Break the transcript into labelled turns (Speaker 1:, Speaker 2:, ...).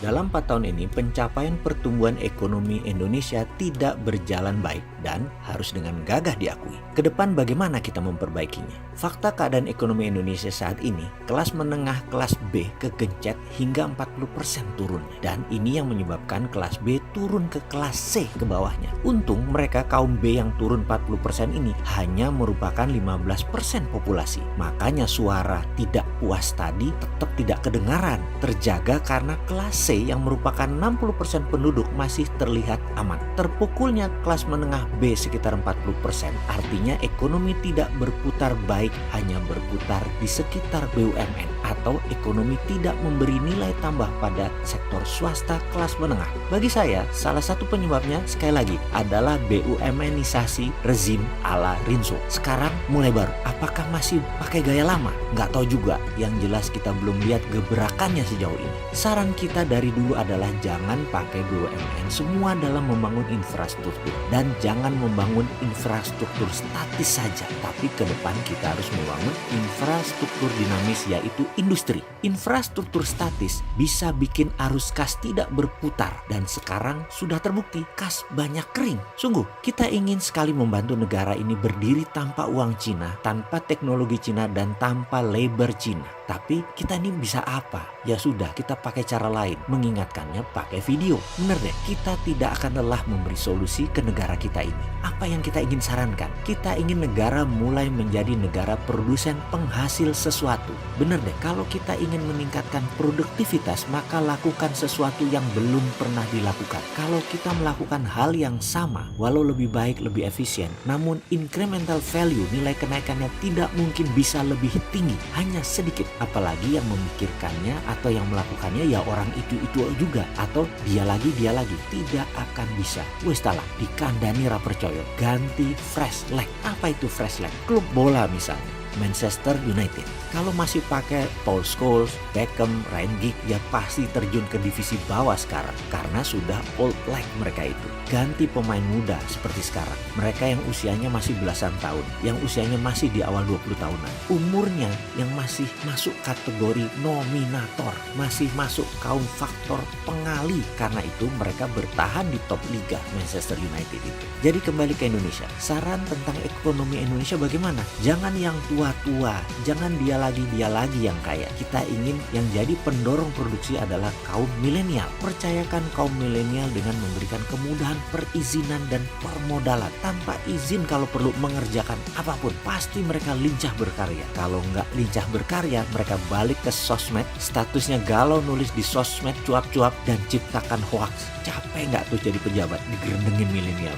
Speaker 1: Dalam 4 tahun ini, pencapaian pertumbuhan ekonomi Indonesia tidak berjalan baik dan harus dengan gagah diakui. Kedepan bagaimana kita memperbaikinya? Fakta keadaan ekonomi Indonesia saat ini, kelas menengah kelas B kegencet hingga 40% turun. Dan ini yang menyebabkan kelas B turun ke kelas C ke bawahnya. Untung mereka kaum B yang turun 40% ini hanya merupakan 15% populasi. Makanya suara tidak puas tadi tetap tidak kedengaran, terjaga karena kelas C yang merupakan 60% penduduk masih terlihat aman. Terpukulnya kelas menengah B sekitar 40%, artinya ekonomi tidak berputar baik, hanya berputar di sekitar BUMN atau ekonomi tidak memberi nilai tambah pada sektor swasta kelas menengah. Bagi saya, salah satu penyebabnya sekali lagi adalah BUMNisasi rezim ala Rinso. Sekarang mulai baru, apakah masih pakai gaya lama? Nggak tahu juga, yang jelas kita belum lihat gebrakannya sejauh ini. Saran kita dari dulu adalah jangan pakai BUMN semua dalam membangun infrastruktur, dan jangan membangun infrastruktur statis saja, tapi ke depan kita harus membangun infrastruktur dinamis, yaitu industri. Infrastruktur statis bisa bikin arus kas tidak berputar, dan sekarang sudah terbukti kas banyak kering. Sungguh, kita ingin sekali membantu negara ini berdiri tanpa uang Cina, tanpa teknologi Cina, dan tanpa labor Cina. Tapi kita ini bisa apa? Ya sudah, kita pakai cara lain. Mengingatkannya pakai video. Bener deh, kita tidak akan lelah memberi solusi ke negara kita ini. Apa yang kita ingin sarankan? Kita ingin negara mulai menjadi negara produsen penghasil sesuatu. Bener deh, kalau kita ingin meningkatkan produktivitas, maka lakukan sesuatu yang belum pernah dilakukan. Kalau kita melakukan hal yang sama, walau lebih baik, lebih efisien, namun incremental value, nilai kenaikannya tidak mungkin bisa lebih tinggi, hanya sedikit. Apalagi yang memikirkannya atau yang melakukannya ya orang itu juga, atau dia lagi, tidak akan bisa. Wes talah, dikandani ra percaya, ganti fresh leg. Apa itu fresh leg? Klub bola misalnya Manchester United, kalau masih pakai Paul Scholes, Beckham, Ryan Giggs, ya pasti terjun ke divisi bawah sekarang karena sudah old like mereka itu. Ganti pemain muda seperti sekarang, mereka yang usianya masih belasan tahun, yang usianya masih di awal 20 tahunan, umurnya yang masih masuk kategori nominator, masih masuk kaum faktor pengali. Karena itu mereka bertahan di top liga Manchester United itu. Jadi kembali ke Indonesia, saran tentang ekonomi Indonesia bagaimana? Jangan yang tua-tua, jangan dia lagi yang kaya. Kita ingin yang jadi pendorong produksi adalah kaum milenial. Percayakan kaum milenial dengan memberikan kemudahan perizinan dan permodalan. Tanpa izin kalau perlu mengerjakan apapun, pasti mereka lincah berkarya. Kalau nggak lincah berkarya, mereka balik ke sosmed, statusnya galau nulis di sosmed cuap-cuap dan ciptakan hoax. Capek nggak tuh jadi pejabat digerendengin milenial?